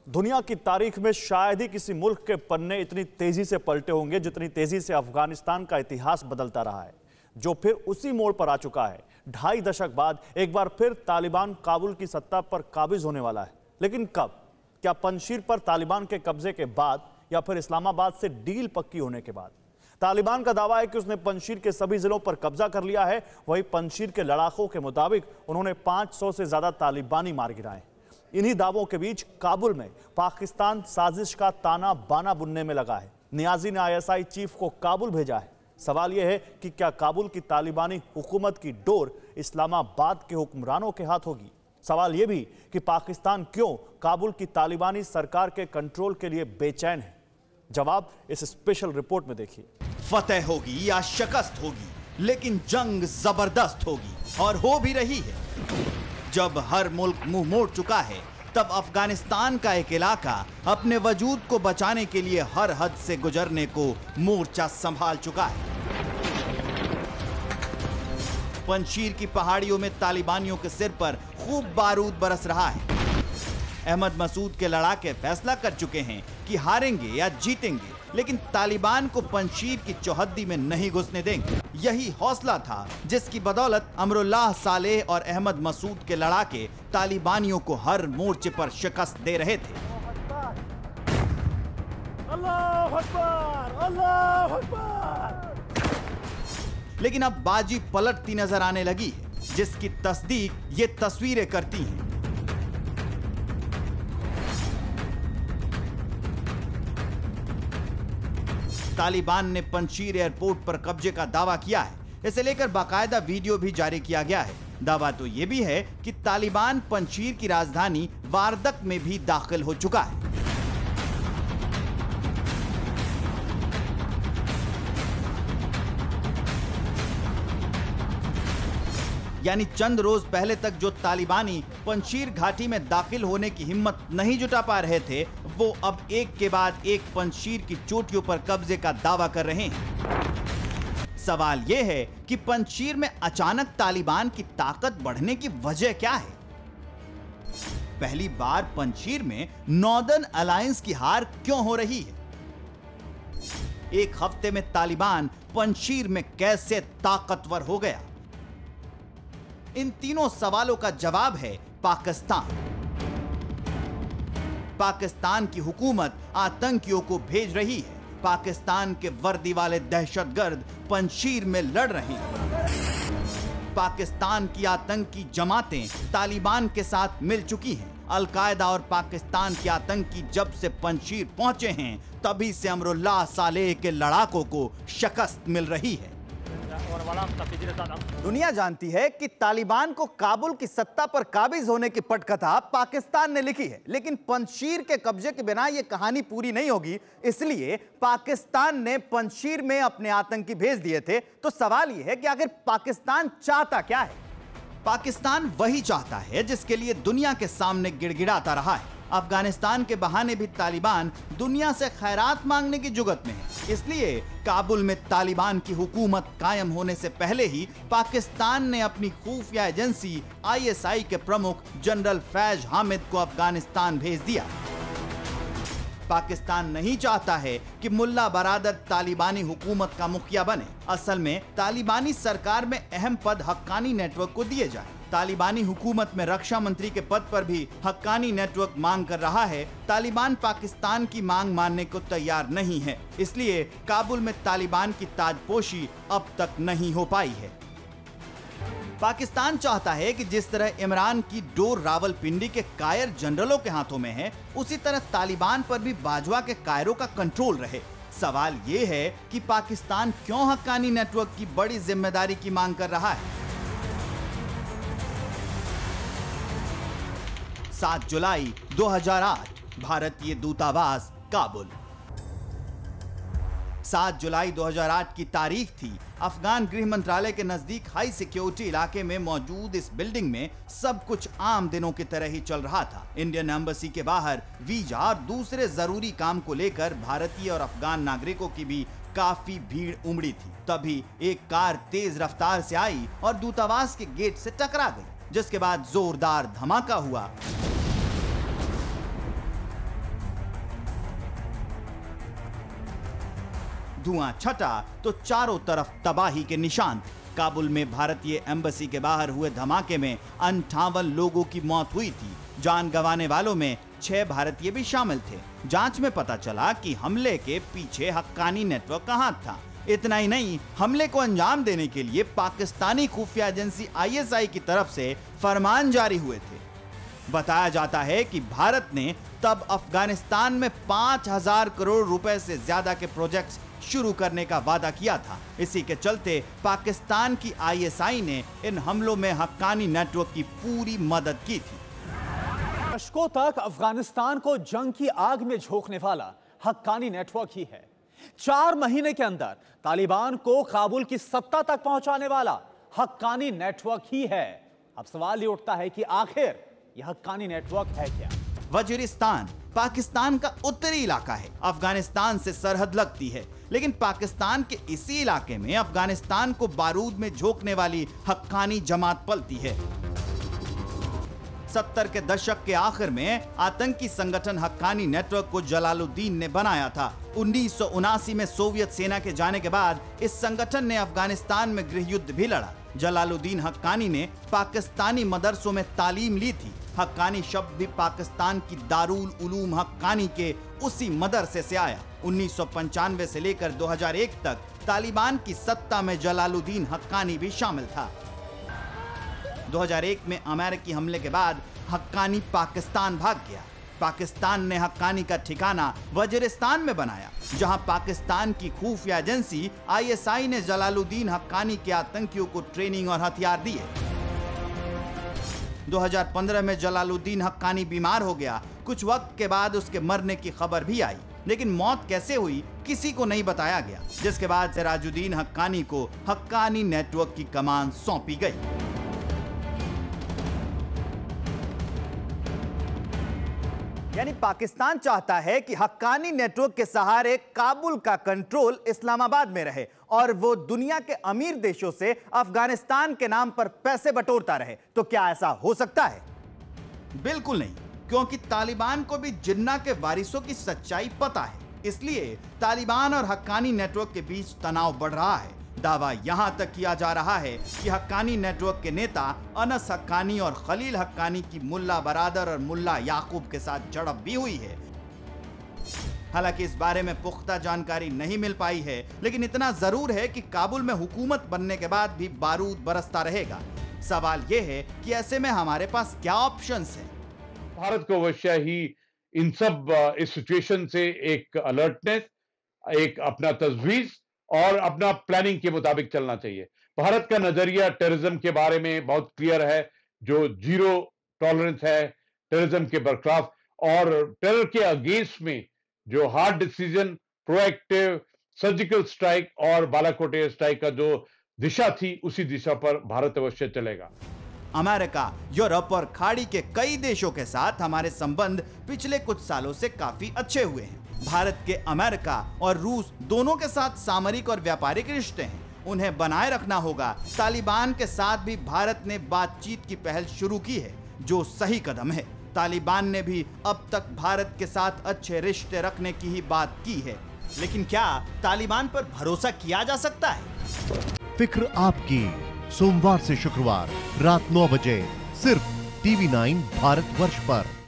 दुनिया की तारीख में शायद ही किसी मुल्क के पन्ने इतनी तेजी से पलटे होंगे जितनी तेजी से अफगानिस्तान का इतिहास बदलता रहा है, जो फिर उसी मोड़ पर आ चुका है। 2.5 दशक बाद एक बार फिर तालिबान काबुल की सत्ता पर काबिज होने वाला है, लेकिन कब? क्या पंजशीर पर तालिबान के कब्जे के बाद या फिर इस्लामाबाद से डील पक्की होने के बाद? तालिबान का दावा है कि उसने पंजशीर के सभी जिलों पर कब्जा कर लिया है। वहीं पंजशीर के लड़ाकों के मुताबिक उन्होंने 500 से ज्यादा तालिबानी मार गिराए। इन्हीं दावों के बीच काबुल में पाकिस्तान साजिश का ताना बाना बुनने में लगा है। नियाजी ने ISI चीफ को काबुल भेजा है। सवाल यह है कि क्या काबुल की तालिबानी हुकूमत की डोर इस्लामाबाद के हुक्मरानों के हाथ होगी? सवाल यह भी कि पाकिस्तान क्यों काबुल की तालिबानी सरकार के कंट्रोल के लिए बेचैन है? जवाब इस स्पेशल रिपोर्ट में देखिए। फतेह होगी या शिकस्त होगी, लेकिन जंग जबरदस्त होगी और हो भी रही है। जब हर मुल्क मुंह मोड़ चुका है, तब अफगानिस्तान का एक इलाका अपने वजूद को बचाने के लिए हर हद से गुजरने को मोर्चा संभाल चुका है। पंजशीर की पहाड़ियों में तालिबानियों के सिर पर खूब बारूद बरस रहा है। अहमद मसूद के लड़ाके फैसला कर चुके हैं कि हारेंगे या जीतेंगे, लेकिन तालिबान को पंजशीर की चौहद्दी में नहीं घुसने देंगे। यही हौसला था जिसकी बदौलत अमरुल्लाह सालेह और अहमद मसूद के लड़ाके तालिबानियों को हर मोर्चे पर शिकस्त दे रहे थे। अल्लाह अकबर, अल्लाह अकबर। लेकिन अब बाजी पलटती नजर आने लगी है, जिसकी तस्दीक ये तस्वीरें करती हैं। तालिबान ने पंजशीर एयरपोर्ट पर कब्जे का दावा किया है। इसे लेकर बाकायदा वीडियो भी जारी किया गया है। दावा तो यह भी है कि तालिबान पंजशीर की राजधानी वारदक में भी दाखिल हो चुका है। यानी चंद रोज पहले तक जो तालिबानी पंजशीर घाटी में दाखिल होने की हिम्मत नहीं जुटा पा रहे थे, वो अब एक के बाद एक पंजशीर की चोटियों पर कब्जे का दावा कर रहे हैं। सवाल यह है कि पंजशीर में अचानक तालिबान की ताकत बढ़ने की वजह क्या है? पहली बार पंजशीर में नॉर्दर्न अलायंस की हार क्यों हो रही है? एक हफ्ते में तालिबान पंजशीर में कैसे ताकतवर हो गया? इन तीनों सवालों का जवाब है पाकिस्तान। पाकिस्तान की हुकूमत आतंकियों को भेज रही है। पाकिस्तान के वर्दी वाले दहशतगर्द पंजशीर में लड़ रहे हैं। पाकिस्तान की आतंकी जमातें तालिबान के साथ मिल चुकी हैं। अल-कायदा और पाकिस्तान के आतंकी जब से पंजशीर पहुंचे हैं, तभी से अमरुल्लाह सालेह के लड़ाकों को शिकस्त मिल रही है। दुनिया जानती है कि तालिबान को काबुल की सत्ता पर काबिज होने की पटकथा पाकिस्तान ने लिखी है, लेकिन पंजशीर के कब्जे के बिना यह कहानी पूरी नहीं होगी। इसलिए पाकिस्तान ने पंजशीर में अपने आतंकी भेज दिए थे। तो सवाल यह है कि आखिर पाकिस्तान चाहता क्या है? पाकिस्तान वही चाहता है जिसके लिए दुनिया के सामने गिड़गिड़ाता रहा है। अफगानिस्तान के बहाने भी तालिबान दुनिया से खैरात मांगने की जुगत में है। इसलिए काबुल में तालिबान की हुकूमत कायम होने से पहले ही पाकिस्तान ने अपनी खुफिया एजेंसी ISI के प्रमुख जनरल फैज हामिद को अफगानिस्तान भेज दिया। पाकिस्तान नहीं चाहता है कि मुल्ला बरादर तालिबानी हुकूमत का मुखिया बने। असल में तालिबानी सरकार में अहम पद हक्कानी नेटवर्क को दिए जाए। तालिबानी हुकूमत में रक्षा मंत्री के पद पर भी हक्कानी नेटवर्क मांग कर रहा है। तालिबान पाकिस्तान की मांग मानने को तैयार नहीं है, इसलिए काबुल में तालिबान की ताजपोशी अब तक नहीं हो पाई है। पाकिस्तान चाहता है कि जिस तरह इमरान की डोर रावलपिंडी के कायर जनरलों के हाथों में है, उसी तरह तालिबान पर भी बाजवा के कायरों का कंट्रोल रहे। सवाल ये है कि पाकिस्तान क्यों हक्कानी नेटवर्क की बड़ी जिम्मेदारी की मांग कर रहा है? 7 जुलाई 2008, भारतीय दूतावास काबुल। 7 जुलाई 2008 की तारीख थी। अफगान गृह मंत्रालय के नजदीक हाई सिक्योरिटी इलाके में मौजूद इस बिल्डिंग में सब कुछ आम दिनों की तरह ही चल रहा था। इंडियन एम्बेसी के बाहर वीजा और दूसरे जरूरी काम को लेकर भारतीय और अफगान नागरिकों की भी काफी भीड़ उमड़ी थी। तभी एक कार तेज रफ्तार से आई और दूतावास के गेट से टकरा गई, जिसके बाद जोरदार धमाका हुआ धुआं छटा तो चारों तरफ तबाही के निशान थे। काबुल में भारतीय एम्बेसी के बाहर हुए धमाके में 58 लोगों की मौत हुई थी। जान गंवाने वालों में 6 भारतीय भी शामिल थे। जांच में पता चला कि हमले के पीछे हक्कानी नेटवर्क का हाथ था। इतना ही नहीं, हमले को अंजाम देने के लिए पाकिस्तानी खुफिया एजेंसी ISI की तरफ से फरमान जारी हुए थे। बताया जाता है कि भारत ने तब अफगानिस्तान में 5000 करोड़ रुपए से ज्यादा के प्रोजेक्ट्स शुरू करने का वादा किया था। इसी के चलते पाकिस्तान की ISI ने इन हमलों में हक्कानी नेटवर्क की पूरी मदद की थी। दशकों तक अफगानिस्तान को जंग की आग में झोंकने वाला हक्कानी नेटवर्क ही है। 4 महीने के अंदर तालिबान को काबुल की सत्ता तक पहुंचाने वाला हक्कानी नेटवर्क ही है। अब सवाल ये उठता है कि आखिर यह हक्कानी नेटवर्क है क्या? वजीरिस्तान पाकिस्तान का उत्तरी इलाका है। अफगानिस्तान से सरहद लगती है, लेकिन पाकिस्तान के इसी इलाके में अफगानिस्तान को बारूद में झोंकने वाली हक्कानी जमात पलती है। 70 के दशक के आखिर में आतंकी संगठन हक्कानी नेटवर्क को जलालुद्दीन ने बनाया था। 1979 में सोवियत सेना के जाने के बाद इस संगठन ने अफगानिस्तान में गृह युद्ध भी लड़ा। जलालुद्दीन हक्कानी ने पाकिस्तानी मदरसों में तालीम ली थी। हक्कानी शब्द भी पाकिस्तान की दारुल उलूम हक्कानी के उसी मदरसे से आया। 1995 से लेकर 2001 तक तालिबान की सत्ता में जलालुद्दीन हक्कानी भी शामिल था। 2001 में अमेरिकी हमले के बाद हक्कानी पाकिस्तान भाग गया। पाकिस्तान ने हक्कानी का ठिकाना वजीरिस्तान में बनाया, जहां पाकिस्तान की खुफिया एजेंसी ISI ने जलालुद्दीन हक्कानी के आतंकियों को ट्रेनिंग और हथियार दिए। 2015 में जलालुद्दीन हक्कानी बीमार हो गया। कुछ वक्त के बाद उसके मरने की खबर भी आई, लेकिन मौत कैसे हुई किसी को नहीं बताया गया, जिसके बाद सिराजुद्दीन हक्कानी को हक्कानी नेटवर्क की कमान सौंपी गई। यानी पाकिस्तान चाहता है कि हक्कानी नेटवर्क के सहारे काबुल का कंट्रोल इस्लामाबाद में रहे और वो दुनिया के अमीर देशों से अफगानिस्तान के नाम पर पैसे बटोरता रहे। तो क्या ऐसा हो सकता है? बिल्कुल नहीं, क्योंकि तालिबान को भी जिन्ना के वारिसों की सच्चाई पता है। इसलिए तालिबान और हक्कानी नेटवर्क के बीच तनाव बढ़ रहा है। दावा यहां तक किया जा रहा है कि हक्कानी नेटवर्क के नेता अनस हक्कानी और खलील हक्कानी की मुल्ला बरादर और मुल्ला याकूब के साथ झड़प भी हुई है। हालांकि इस बारे में पुख्ता जानकारी नहीं मिल पाई है, लेकिन इतना जरूर है कि काबुल में हुकूमत बनने के बाद भी बारूद बरसता रहेगा। सवाल यह है कि ऐसे में हमारे पास क्या ऑप्शंस हैं? भारत को अवश्य ही इन सब इस सिचुएशन से एक अलर्टनेस, एक अपना तजवीज और अपना प्लानिंग के मुताबिक चलना चाहिए। भारत का नजरिया टेररिज्म के बारे में बहुत क्लियर है, जो जीरो टॉलरेंस है टेररिज्म के बरखलाफ, और टेरर के अगेंस्ट में जो hard decision, proactive surgical strike और बालाकोट एयर स्ट्राइक का जो दिशा थी, उसी दिशा पर भारत अवश्य चलेगा। अमेरिका, यूरोप और खाड़ी के कई देशों के साथ हमारे संबंध पिछले कुछ सालों से काफी अच्छे हुए हैं। भारत के अमेरिका और रूस दोनों के साथ सामरिक और व्यापारिक रिश्ते हैं, उन्हें बनाए रखना होगा। तालिबान के साथ भी भारत ने बातचीत की पहल शुरू की है, जो सही कदम है। तालिबान ने भी अब तक भारत के साथ अच्छे रिश्ते रखने की ही बात की है, लेकिन क्या तालिबान पर भरोसा किया जा सकता है? फिक्र आपकी, सोमवार से शुक्रवार रात 9 बजे सिर्फ TV9 भारतवर्ष पर।